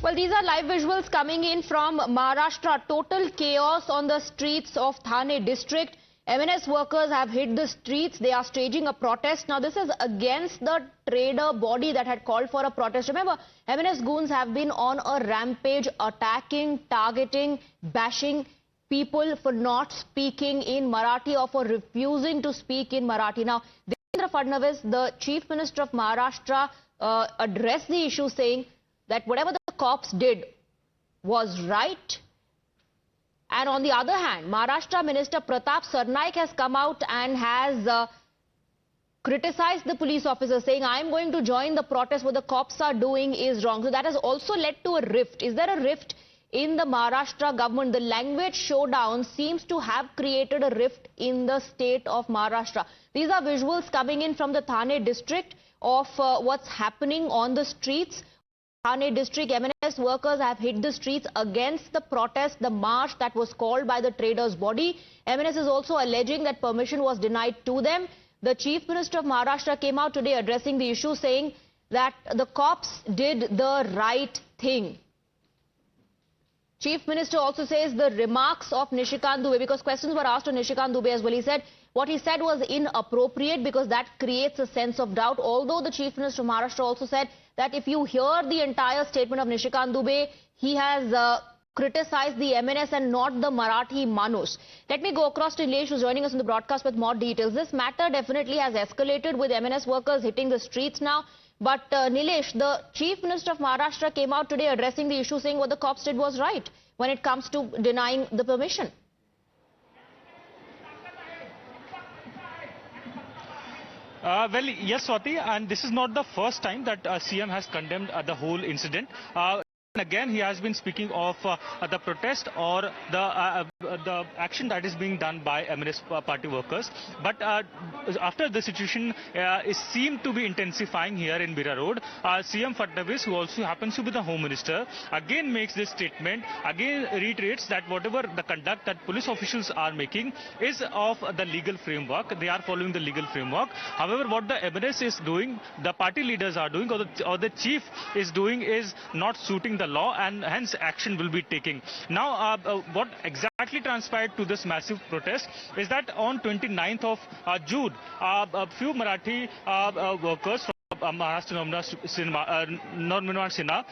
Well, these are live visuals coming in from Maharashtra. Total chaos on the streets of Thane district. MNS workers have hit the streets. They are staging a protest. Now, this is against the trader body that had called for a protest. Remember, MNS goons have been on a rampage, attacking, targeting, bashing people for not speaking in Marathi or for refusing to speak in Marathi. Now, Devendra Fadnavis, the Chief Minister of Maharashtra, addressed the issue saying that whatever the cops did was right. And on the other hand, Maharashtra Minister Pratap Sarnaik has come out and has criticized the police officers, saying, I am going to join the protest. What the cops are doing is wrong. So that has also led to a rift. Is there a rift in the Maharashtra government? The language showdown seems to have created a rift in the state of Maharashtra. These are visuals coming in from the Thane district of what's happening on the streets. Thane district, MNS workers have hit the streets against the protest, the march that was called by the traders' body. MNS is also alleging that permission was denied to them. The Chief Minister of Maharashtra came out today addressing the issue, saying that the cops did the right thing. Chief Minister also says the remarks of Nishikant Dubey, because questions were asked to Nishikant Dubey as well, he said what he said was inappropriate because that creates a sense of doubt. Although the Chief Minister of Maharashtra also said that if you hear the entire statement of Nishikant Dubey, he has criticized the MNS and not the Marathi Manus. Let me go across to Nilesh, who's joining us in the broadcast with more details. This matter definitely has escalated with MNS workers hitting the streets now. But Nilesh, the Chief Minister of Maharashtra came out today addressing the issue, saying what the cops did was right when it comes to denying the permission. Well, yes, Swati, and this is not the first time that CM has condemned the whole incident. Again, he has been speaking of the protest or the action that is being done by MNS party workers. But after the situation seemed to be intensifying here in Mira Road, CM Fadnavis, who also happens to be the Home Minister, again makes this statement, again reiterates that whatever the conduct that police officials are making is of the legal framework. They are following the legal framework. However, what the MNS is doing, the party leaders are doing, or the chief is doing, is not suiting the law, and hence action will be taken. Now, what exactly transpired to this massive protest is that on 29th of June, a few Marathi workers from Maharashtra Navnirbhan Sena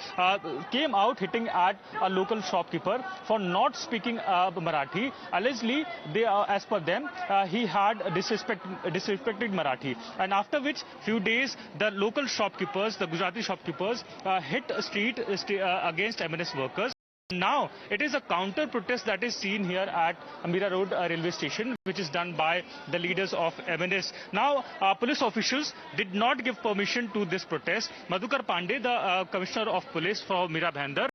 came out hitting at a local shopkeeper for not speaking Marathi. Allegedly, they, as per them, he had disrespected Marathi. And after which, few days, the local shopkeepers, the Gujarati shopkeepers, hit a street against MNS workers. Now, it is a counter-protest that is seen here at Mira Road railway station, which is done by the leaders of MNS. Now, police officials did not give permission to this protest. Madhukar Pandey, the Commissioner of Police for Mira Bhayandar,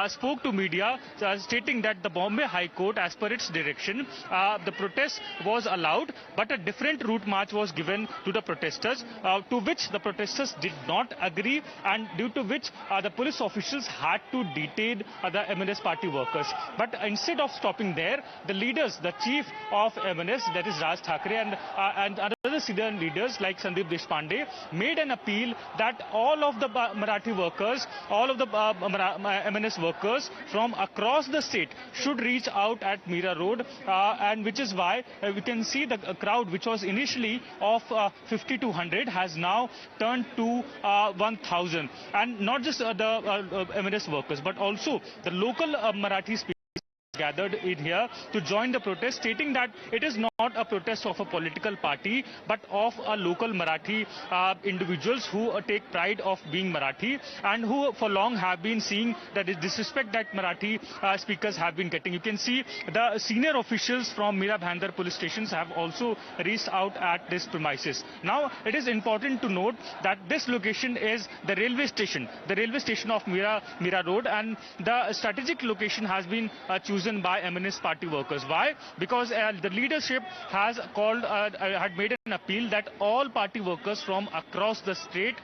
spoke to media stating that the Bombay High Court, as per its direction, the protest was allowed, but a different route march was given to the protesters, to which the protesters did not agree, and due to which the police officials had to detain the MNS party workers. But instead of stopping there, the leaders, the chief of MNS, that is Raj Thackeray, and other senior leaders like Sandeep Deshpande, made an appeal that all of the Marathi workers, all of the MNS workers from across the state should reach out at Mira Road, and which is why we can see the crowd, which was initially of 50 to 100, has now turned to 1,000. And not just the MNS workers, but also the local Marathi speakers gathered in here to join the protest, stating that it is not a protest of a political party, but of a local Marathi individuals who take pride of being Marathi and who for long have been seeing that disrespect that Marathi speakers have been getting. You can see the senior officials from Mira Bhayandar police stations have also reached out at this premises. Now, it is important to note that this location is the railway station of Mira Road, and the strategic location has been chosen chosen by MNS party workers. Why? Because the leadership has had made an appeal that all party workers from across the state,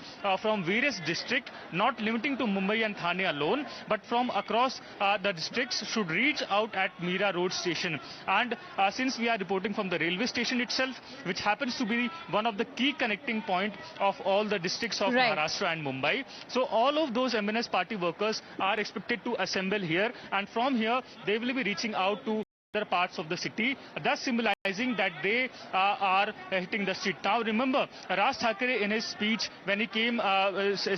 from various districts, not limiting to Mumbai and Thane alone, but from across the districts, should reach out at Mira Road station. And since we are reporting from the railway station itself, which happens to be one of the key connecting point of all the districts of Maharashtra and Mumbai, so all of those MNS party workers are expected to assemble here, and from here they will be reaching out to other parts of the city, thus symbolizing that they are hitting the street. Now remember, Raj Thackeray in his speech when he came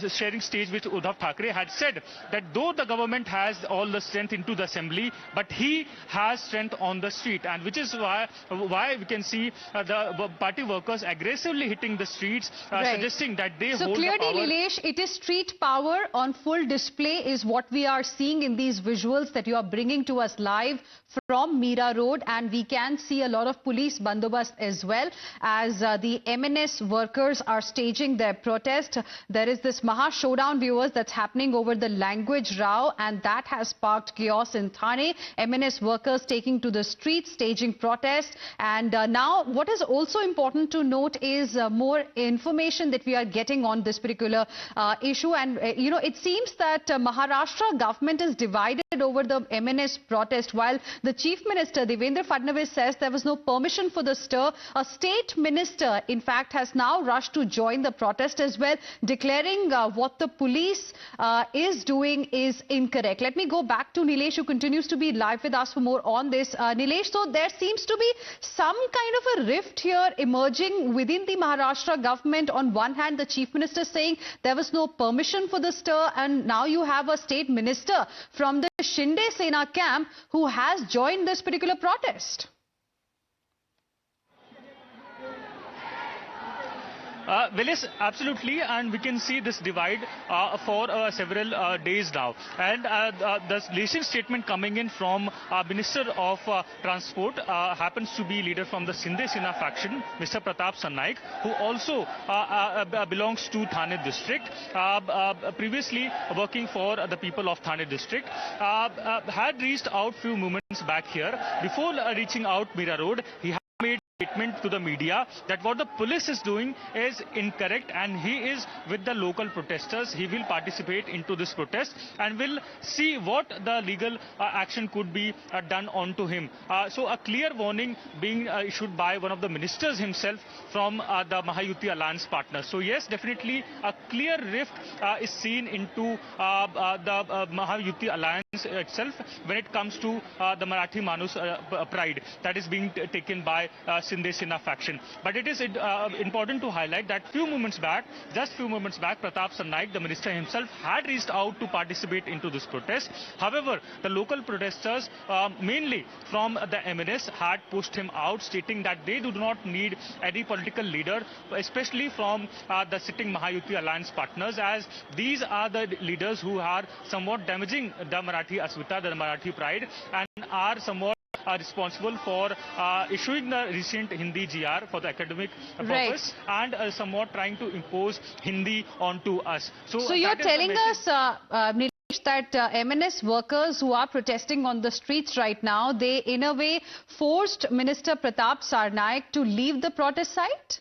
sharing stage with Uddhav Thackeray had said that though the government has all the strength into the assembly, but he has strength on the street, and which is why we can see the party workers aggressively hitting the streets, suggesting that they hold the power. So clearly, Nilesh, it is street power on full display is what we are seeing in these visuals that you are bringing to us live from Mira Road, and we can see a lot of police bandobast as well as the MNS workers are staging their protest. There is this Maha Showdown, viewers, that's happening over the language row, and that has sparked chaos in Thane. MNS workers taking to the streets, staging protest. And now what is also important to note is more information that we are getting on this particular issue. And it seems that Maharashtra government is divided over the MNS protest, while the Chief Minister Devendra Fadnavis says there was no permission for the stir. A state minister, in fact, has now rushed to join the protest as well, declaring what the police is doing is incorrect. Let me go back to Nilesh, who continues to be live with us for more on this. Nilesh, so there seems to be some kind of a rift here emerging within the Maharashtra government. On one hand, the Chief Minister saying there was no permission for the stir, and now you have a state minister from the Shinde Sena camp who has joined this particular protest. Well, yes, absolutely, and we can see this divide for several days now. And the recent statement coming in from Minister of Transport happens to be leader from the Shinde Sena faction, Mr. Pratap Sarnaik, who also belongs to Thane district, previously working for the people of Thane district, had reached out few moments back here. Before reaching out Mira Road, he had made statement to the media that what the police is doing is incorrect, and he is with the local protesters. He will participate into this protest and will see what the legal action could be done onto him. So a clear warning being issued by one of the ministers himself from the Mahayuti alliance partners. So yes, definitely a clear rift is seen into the Mahayuti alliance itself when it comes to the Marathi Manus pride that is being taken by Shinde Sena faction. But it is important to highlight that just few moments back, Pratap Sarnaik, the minister himself, had reached out to participate into this protest. However, the local protesters, mainly from the MNS, had pushed him out, stating that they do not need any political leader, especially from the sitting Mahayuti alliance partners, as these are the leaders who are somewhat damaging the Marathi Asmita, the Marathi pride, and are somewhat responsible for issuing the recent Hindi GR for the academic purpose, and somewhat trying to impose Hindi onto us. So you're telling us, Nilesh, that MNS workers who are protesting on the streets right now, they in a way forced Minister Pratap Sarnaik to leave the protest site?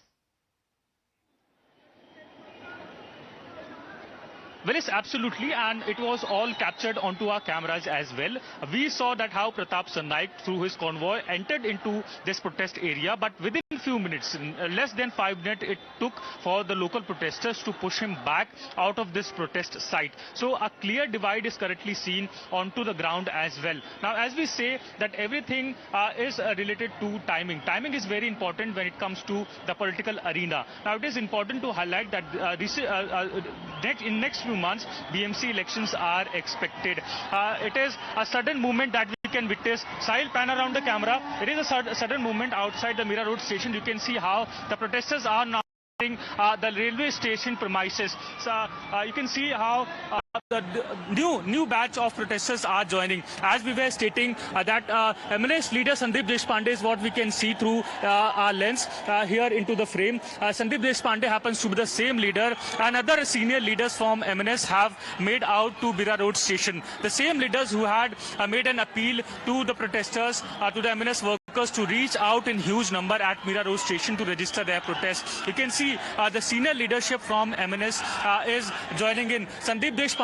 Well, yes, absolutely, and it was all captured onto our cameras as well. We saw that how Pratap Sarnaik, through his convoy, entered into this protest area, but within few minutes, less than 5 minutes, it took for the local protesters to push him back out of this protest site. So a clear divide is currently seen onto the ground as well. Now, as we say that everything is related to timing. Timing is very important when it comes to the political arena. Now, it is important to highlight that in next few months, BMC elections are expected. It is a sudden movement that we can witness. Sahil, pan around the camera. It is a sudden movement outside the Mira Road station. You can see how the protesters are now the railway station premises. So you can see how the new batch of protesters are joining. As we were stating that MNS leader Sandeep Deshpande is what we can see through our lens here into the frame. Sandeep Deshpande happens to be the same leader, and other senior leaders from MNS have made out to Mira Road station. The same leaders who had made an appeal to the protesters, to the MNS workers to reach out in huge number at Mira Road station to register their protest. You can see the senior leadership from MNS is joining in. Sandeep Deshpande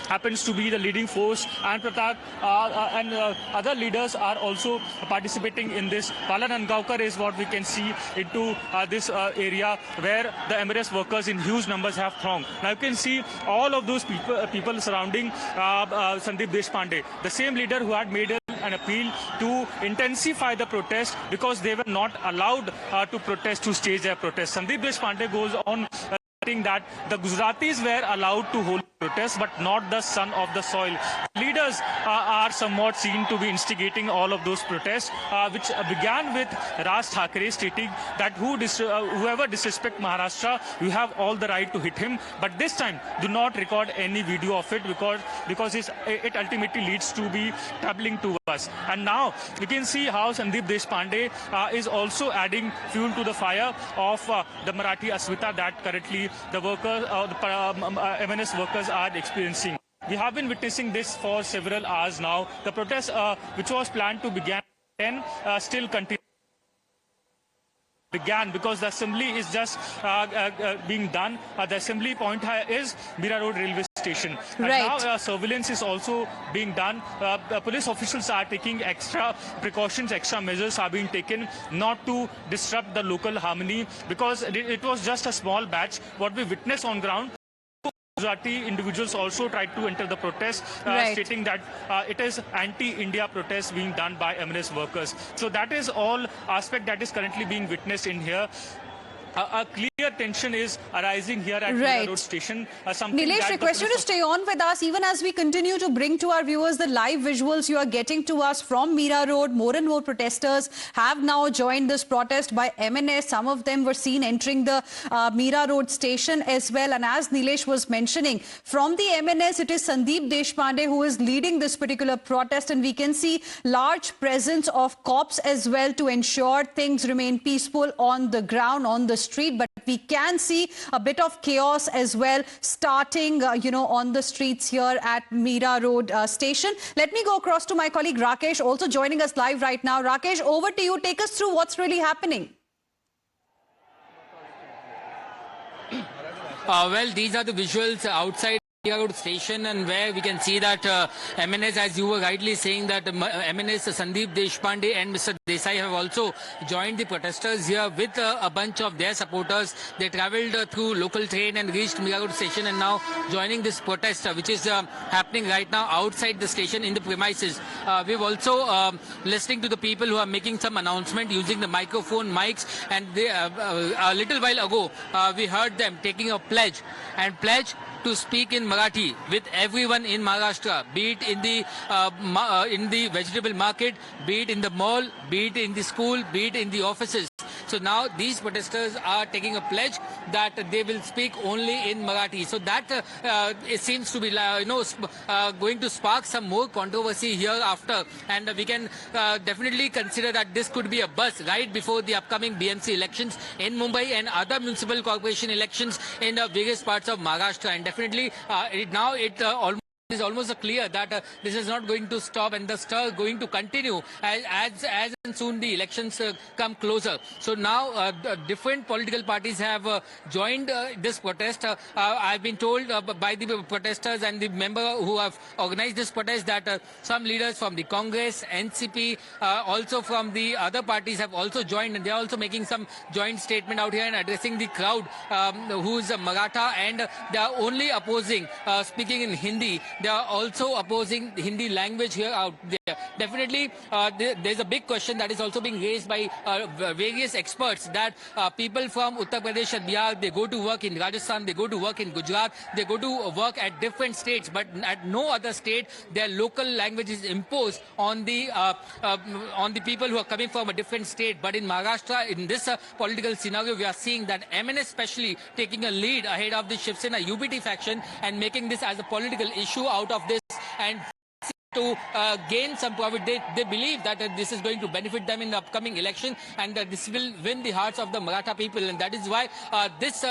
happens to be the leading force, and Pratap and other leaders are also participating in this. Pala Nangaonkar is what we can see into this area where the MNS workers in huge numbers have thronged. Now you can see all of those people surrounding Sandeep Deshpande, the same leader who had made an appeal to intensify the protest because they were not allowed to protest, to stage their protest. Sandeep Deshpande goes on that the Gujaratis were allowed to hold protests, but not the son of the soil. Leaders are somewhat seen to be instigating all of those protests, which began with Raj Thackeray stating that whoever disrespect Maharashtra, you have all the right to hit him. But this time, do not record any video of it because it ultimately leads to be troubling to us. And now you can see how Sandeep Deshpande is also adding fuel to the fire of the Marathi Asmita that currently the workers, the MNS workers are experiencing. We have been witnessing this for several hours now. The protest, which was planned to begin at 10, still continues. Began because the assembly is just being done. The assembly point is Mira Road railway station. And right. Now surveillance is also being done. The police officials are taking extra precautions, extra measures are being taken not to disrupt the local harmony because it was just a small batch. What we witnessed on ground, Gujarati individuals also tried to enter the protest, stating that it is anti-India protest being done by MNS workers. So that is all aspect that is currently being witnessed in here. A clear tension is arising here at Mira Road station. Nilesh, request you to stay on with us even as we continue to bring to our viewers the live visuals you are getting to us from Mira Road. More and more protesters have now joined this protest by MNS. Some of them were seen entering the Mira Road station as well. And as Nilesh was mentioning, from the MNS, it is Sandeep Deshpande who is leading this particular protest. And we can see large presence of cops as well to ensure things remain peaceful on the ground, on the street, but we can see a bit of chaos as well starting, on the streets here at Mira Road station. Let me go across to my colleague Rakesh, also joining us live right now. Rakesh, over to you. Take us through what's really happening. Well, these are the visuals outside Mira Road station, and where we can see that MNS, as you were rightly saying, that MNS Sandeep Deshpande and Mr. Desai have also joined the protesters here with a bunch of their supporters. They travelled through local train and reached Mira Road station and now joining this protest, which is happening right now outside the station in the premises. We've also listening to the people who are making some announcement using the microphone mics, and they, a little while ago we heard them taking a pledge to speak in Marathi with everyone in Maharashtra, be it in the vegetable market, be it in the mall, be it in the school, be it in the offices. So now these protesters are taking a pledge that they will speak only in Marathi. So that it seems to be going to spark some more controversy hereafter, and we can definitely consider that this could be a buzz right before the upcoming BMC elections in Mumbai and other municipal corporation elections in various parts of Maharashtra. And definitely it is almost clear that this is not going to stop, and the stir going to continue as and soon the elections come closer. So now different political parties have joined this protest. I've been told by the protesters and the member who have organized this protest that some leaders from the Congress, NCP, also from the other parties have also joined, and they are also making some joint statement out here and addressing the crowd who is Maratha, and they are only opposing speaking in Hindi. They are also opposing Hindi language here out there. definitely there's a big question that is also being raised by various experts that people from Uttar Pradesh and Bihar, they go to work in Rajasthan, they go to work in Gujarat, they go to work at different states, but at no other state their local language is imposed on the people who are coming from a different state. But in Maharashtra, in this political scenario, we are seeing that MNS especially taking a lead ahead of the Shiv Sena UBT faction and making this as a political issue out of this and to gain some profit. They believe that this is going to benefit them in the upcoming election and that this will win the hearts of the Maratha people, and that is why this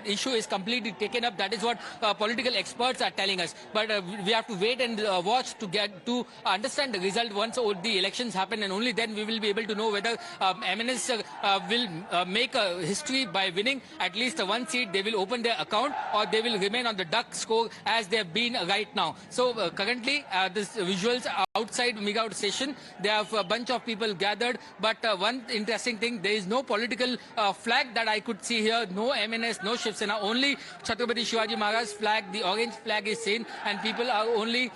issue is completely taken up. That is what political experts are telling us. But we have to wait and watch to get to understand the result once the elections happen, and only then we will be able to know whether MNS will make a history by winning at least one seat. They will open their account or they will remain on the duck score as they have been right now. So currently this visuals outside Megaut station, they have a bunch of people gathered, but one interesting thing, there is no political flag that I could see here, no MNS, no Shiv Sena, only Chhatrapati Shivaji Maharaj flag, the orange flag is seen, and people are only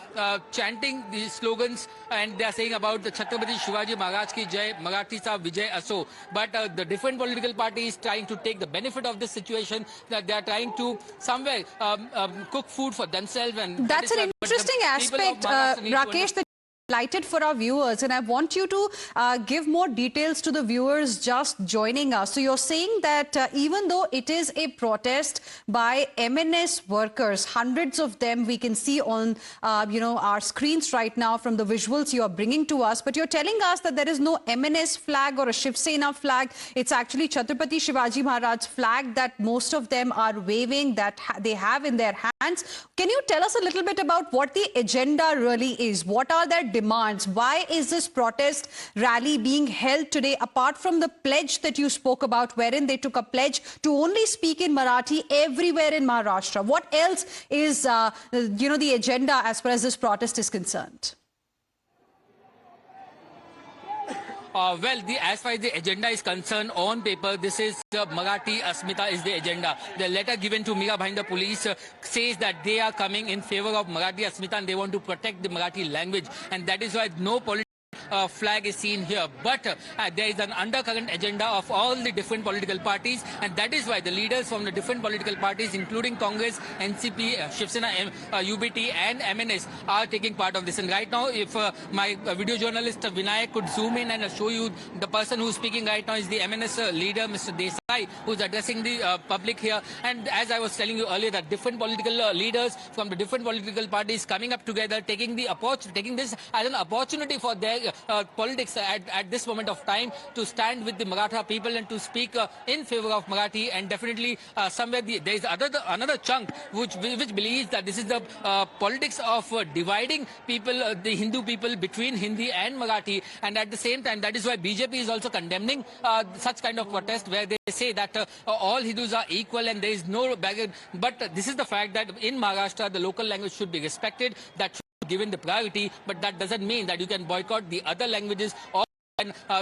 chanting these slogans, and they are saying about the Chhatrapati Shivaji Maharaj ki jai, Marathi sa vijay aso. But the different political parties trying to take the benefit of this situation, that they are trying to somewhere cook food for themselves. And that's an interesting aspect, Rakesh, that lighted for our viewers, and I want you to give more details to the viewers just joining us. So you're saying that even though it is a protest by MNS workers, hundreds of them we can see on our screens right now from the visuals you are bringing to us, but you're telling us that there is no MNS flag or a Shiv Sena flag. It's actually Chhatrapati Shivaji Maharaj flag that most of them are waving, that they have in their hands. Can you tell us a little bit about what the agenda really is? What are their demands? Why is this protest rally being held today, apart from the pledge that you spoke about, wherein they took a pledge to only speak in Marathi everywhere in Maharashtra? What else is the agenda as far as this protest is concerned? Well, as far as the agenda is concerned, on paper, this is Marathi Asmita is the agenda. The letter given to Mira Bhayandar police says that they are coming in favor of Marathi Asmita and they want to protect the Marathi language. And that is why no political flag is seen here. But there is an undercurrent agenda of all the different political parties, and that is why the leaders from the different political parties, including Congress, NCP, Shiv Sena, UBT and MNS, are taking part of this. And right now, if my video journalist Vinayak could zoom in and show you the person who's speaking right now is the MNS leader, Mr. Desai, who's addressing the public here. And as I was telling you earlier, that different political leaders from the different political parties coming up together, taking this as an opportunity for their politics at this moment of time to stand with the Maratha people and to speak in favor of Marathi. And definitely somewhere there is another chunk which believes that this is the politics of dividing people, the Hindu people, between Hindi and Marathi. And at the same time, that is why BJP is also condemning such kind of protest where they say that all Hindus are equal and there is no barrier. But this is the fact that in Maharashtra the local language should be respected, that given the priority, but that doesn't mean that you can boycott the other languages or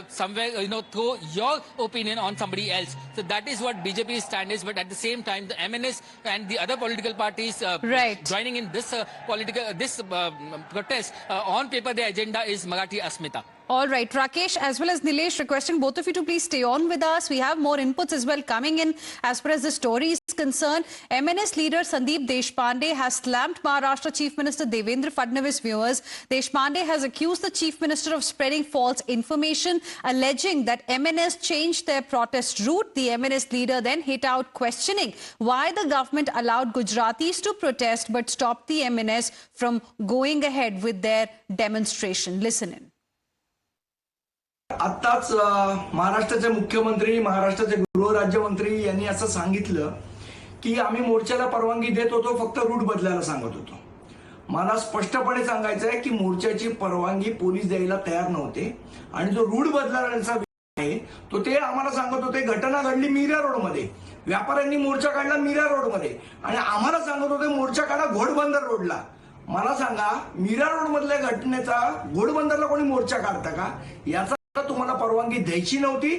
somewhere throw your opinion on somebody else. So that is what BJP's stand is. But at the same time, the MNS and the other political parties joining in this protest, on paper the agenda is Marathi Asmita. All right, Rakesh as well as Nilesh, requesting both of you to please stay on with us. We have more inputs as well coming in as far as the story is concerned. MNS leader Sandeep Deshpande has slammed Maharashtra Chief Minister Devendra Fadnavis. Viewers, Deshpande has accused the Chief Minister of spreading false information, alleging that MNS changed their protest route. The MNS leader then hit out questioning why the government allowed Gujaratis to protest but stopped the MNS from going ahead with their demonstration. Listen in. आत्ताच महाराष्ट्राचे मुख्यमंत्री, महाराष्ट्राचे गृहराज्यमंत्री यांनी असं सांगितलं की आम्ही मोर्चाला परवानगी देत होतो, फक्त रूट बदलायला सांगत होतो. मला स्पष्टपणे सांगायचं आहे की मोर्चाची परवानगी पोलीस द्यायला तयार नव्हते आणि जो रूट बदलायचा आहे तो ते आम्हाला सांगत होते. घटना घडली मीरा रोड मध्ये, व्यापाऱ्यांनी मोर्चा काढला मीरा रोड मध्ये आणि आम्हाला सांगत होते मोर्चा काढा घोडबंदर रोडला. मला सांगा, मीरा रोड मधल्या घटनेचा घोडबंदरला कोणी मोर्चा काढता का? याचा तुम्हाला परवानगी द्यायची नव्हती.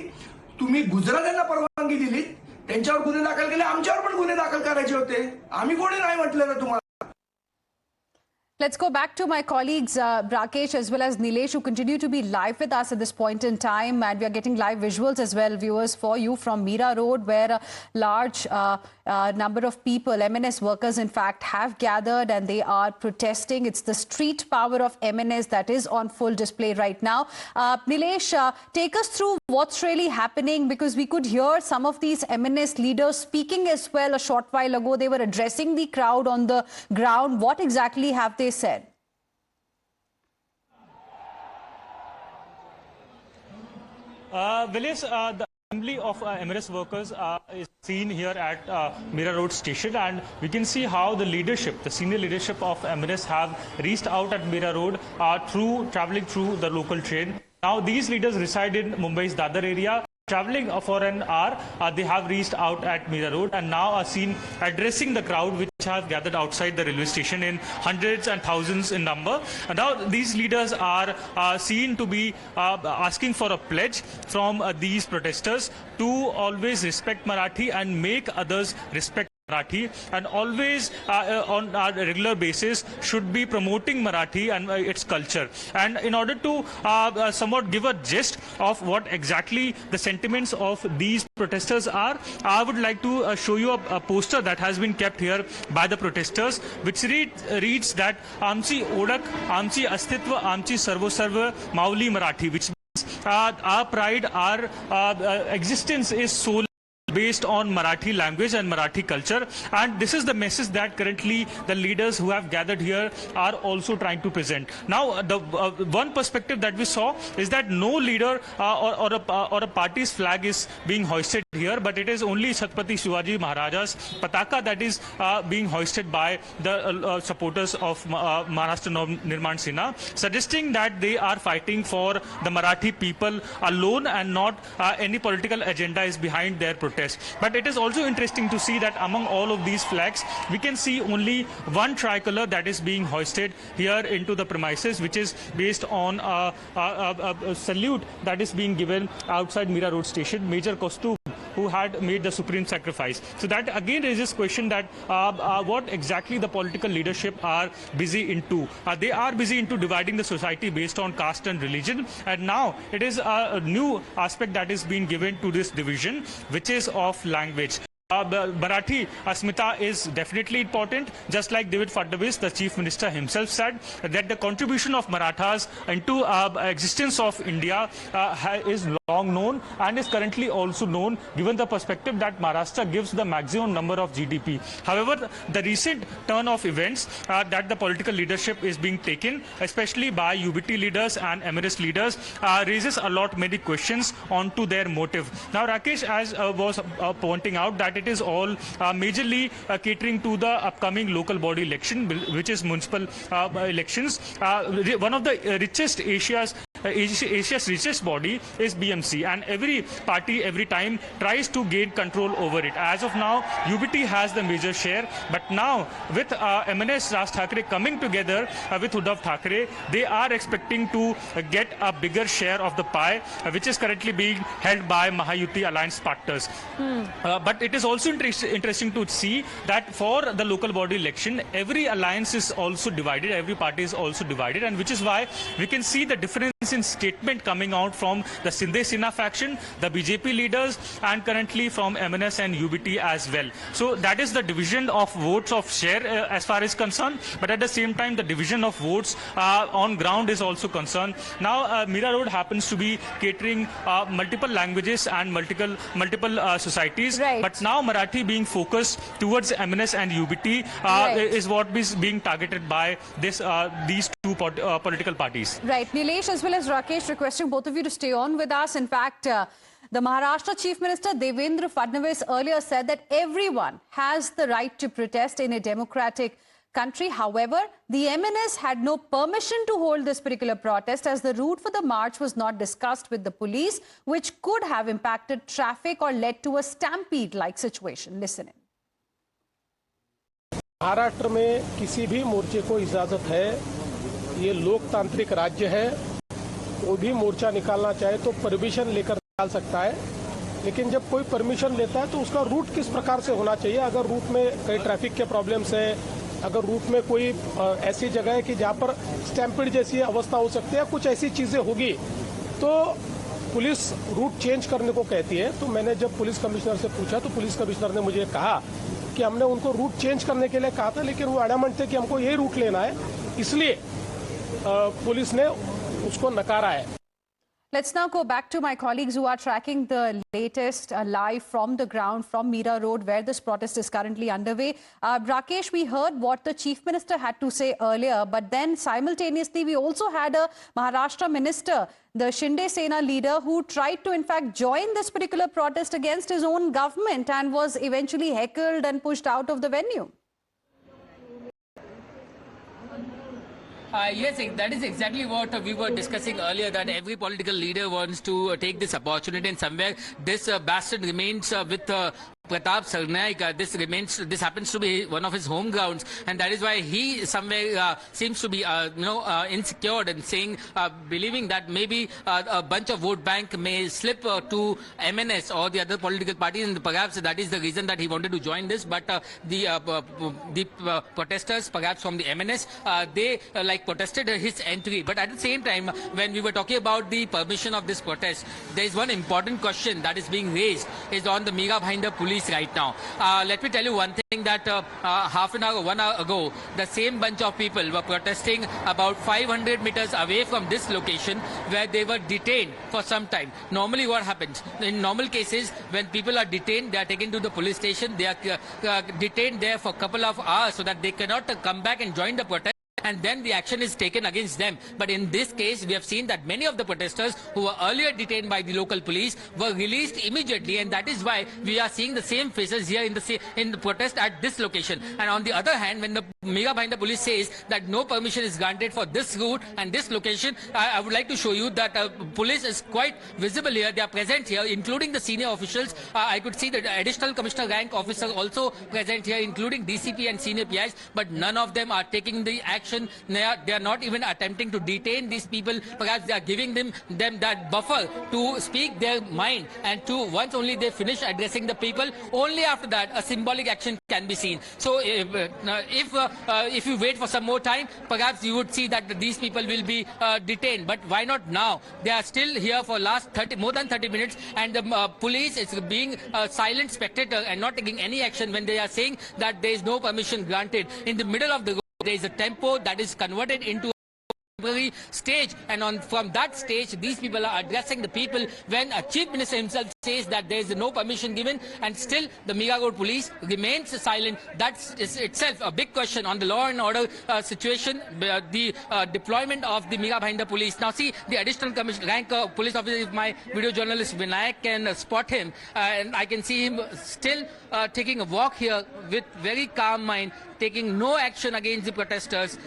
तुम्ही गुजरात्यांना परवानगी दिली, त्यांच्यावर गुन्हे दाखल केले, आमच्यावर पण गुन्हे दाखल करायचे होते. आम्ही कोणी नाही म्हटलेलं तुम्हाला. Let's go back to my colleagues Rakesh as well as Nilesh, who continue to be live with us at this point in time, and we are getting live visuals as well, viewers, for you from Mira Road, where a large number of people, MNS workers in fact, have gathered and they are protesting. It's the street power of MNS that is on full display right now. Nilesh, take us through what's really happening, because we could hear some of these MNS leaders speaking as well a short while ago. They were addressing the crowd on the ground. What exactly have they said? Willis, the assembly of MNS workers is seen here at Mira Road station, and we can see how the leadership, the senior leadership of MNS have reached out at Mira Road traveling through the local train. Now these leaders reside in Mumbai's Dadar area. Traveling for an hour, they have reached out at Mira Road and now are seen addressing the crowd which have gathered outside the railway station in hundreds and thousands in number. And now these leaders are seen to be asking for a pledge from these protesters to always respect Marathi and make others respect Marathi, and always on a regular basis should be promoting Marathi and its culture. And in order to somewhat give a gist of what exactly the sentiments of these protesters are, I would like to show you a poster that has been kept here by the protesters, which reads that Amchi Odak, Amchi Astitva, Amchi Sarvo Sarva Mauli Marathi, which means our pride, our existence is solely based on Marathi language and Marathi culture. And this is the message that currently the leaders who have gathered here are also trying to present. Now, the one perspective that we saw is that no leader or a party's flag is being hoisted here, but it is only Chhatrapati Shivaji Maharaja's Pataka that is being hoisted by the supporters of Maharashtra Nirman Sena, suggesting that they are fighting for the Marathi people alone and not any political agenda is behind their protest. But it is also interesting to see that among all of these flags, we can see only one tricolor that is being hoisted here into the premises, which is based on a salute that is being given outside Mira Road station, Major Kaustubh, who had made the supreme sacrifice. So that again raises question that what exactly the political leadership are busy into. They are busy into dividing the society based on caste and religion, and now it is a new aspect that is being given to this division, which is of language. Marathi Asmita is definitely important, just like David Fadnavis, the Chief Minister himself, said that the contribution of Marathas into existence of India is long known and is currently also known, given the perspective that Maharashtra gives the maximum number of GDP. However, the recent turn of events that the political leadership is being taken, especially by UBT leaders and MNS leaders, raises a lot many questions onto their motive. Now, Rakesh, as was pointing out, that it is all majorly catering to the upcoming local body election, which is municipal elections. One of the richest Asia's richest body is BMC, and every party every time tries to gain control over it. As of now, UBT has the major share, but now with MNS Raj Thackeray coming together with Uddhav Thackeray, they are expecting to get a bigger share of the pie, which is currently being held by Mahayuti alliance partners. But it is also interesting to see that for the local body election, every alliance is also divided, every party is also divided, and which is why we can see the difference in statement coming out from the Shinde Sena faction, the BJP leaders, and currently from MNS and UBT as well. So that is the division of votes of share as far as concerned, but at the same time the division of votes on ground is also concerned. Now Mira Road happens to be catering multiple languages and multiple societies, right. But now Marathi being focused towards MNS and UBT right. is what is being targeted by these two political parties. Right. Nilesh as well as Rakesh, requesting both of you to stay on with us. In fact, the Maharashtra Chief Minister Devendra Fadnavis earlier said that everyone has the right to protest in a democratic country. However, the MNS had no permission to hold this particular protest, as the route for the march was not discussed with the police, which could have impacted traffic or led to a stampede-like situation. Listen in. Maharashtra में किसी भी मोर्चे को इजाजत है, ये लोकतांत्रिक राज्य है, कोई भी मोर्चा निकालना चाहे तो परमिशन लेकर निकाल सकता है, लेकिन जब कोई परमिशन लेता है तो उसका रूट किस प्रकार से होना चाहिए। अगर रूट में कई ट्रैफिक के प्रॉब्लम्स है, अगर रूट में कोई ऐसी जगह है कि जहाँ पर स्टैम्पिड जैसी अवस्था हो सकती है, कुछ ऐसी चीजें होगी तो पुलिस रूट चेंज करने को कहती है। तो मैंने जब पुलिस कमिश्नर से पूछा तो पुलिस कमिश्नर ने मुझे कहा कि हमने उनको रूट चेंज करने के लिए कहा था, लेकिन वो एडamant थे कि हमको यही रूट लेना है, इसलिए पुलिस ने उसको नकारा है। Let's now go back to my colleagues who are tracking the latest live from the ground from Meera Road, where this protest is currently underway. Rakesh, we heard what the Chief Minister had to say earlier, but then simultaneously we also had a Maharashtra minister, the Shinde Sena leader, who tried to in fact join this particular protest against his own government and was eventually heckled and pushed out of the venue. Yes, that is exactly what we were discussing earlier, that every political leader wants to take this opportunity, and somewhere this bastard remains with Pratap Sarnaik. This happens to be one of his home grounds, and that is why he somewhere seems to be insecure and saying, believing that maybe a bunch of vote bank may slip to MNS or the other political parties, and perhaps that is the reason that he wanted to join this. But the protesters, perhaps from the MNS, they protested his entry. But at the same time, when we were talking about the permission of this protest, there is one important question that is being raised is on the Meera Bhinder police right now. Let me tell you one thing, that half an hour, 1 hour ago, the same bunch of people were protesting about 500 meters away from this location, where they were detained for some time. Normally what happens, in normal cases, when people are detained, they are taken to the police station, they are detained there for a couple of hours so that they cannot come back and join the protest, and then the action is taken against them. But in this case, we have seen that many of the protesters who were earlier detained by the local police were released immediately, and that is why we are seeing the same faces here in the protest at this location. And on the other hand, when the Meera Bhinder police says that no permission is granted for this route and this location, I would like to show you that police is quite visible here. They are present here, including the senior officials. I could see the additional commissioner rank officer also present here, including DCP and senior PIs, but none of them are taking the action. They are not even attempting to detain these people. Perhaps they are giving them that buffer to speak their mind, and to once only they finish addressing the people, only after that a symbolic action can be seen. So if you wait for some more time, perhaps you would see that these people will be detained. But why not now? They are still here for more than 30 minutes, and the police is being a silent spectator and not taking any action when they are saying that there is no permission granted. In the middle of the road, there is a tempo that is converted into temporary stage, and from that stage these people are addressing the people, when a chief minister himself says that there is no permission given, and still the Meera Road police remains silent. That is itself a big question on the law and order situation, the deployment of the Meera Bhinder police. Now see the additional rank police officer, if my video journalist Vinayak can spot him, and I can see him still taking a walk here with very calm mind, taking no action against the protesters,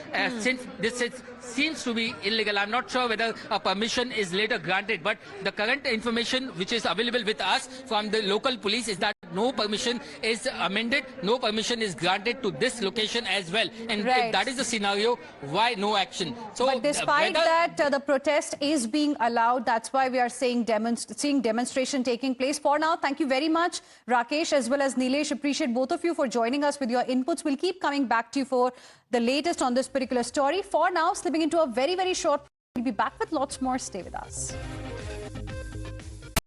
since this seems to be illegal. I'm not sure whether a permission is later granted, but the current information which is available with us from the local police is that no permission is amended, no permission is granted to this location as well. And if that is the scenario, why no action? So, but despite that, the protest is being allowed. That's why we are seeing demonstration taking place. For now, thank you very much, Rakesh as well as Nilesh. Appreciate both of you for joining us with your inputs. We'll keep coming back to you for the latest on this particular story. For now, slipping into a very, very short, we'll be back with lots more. Stay with us.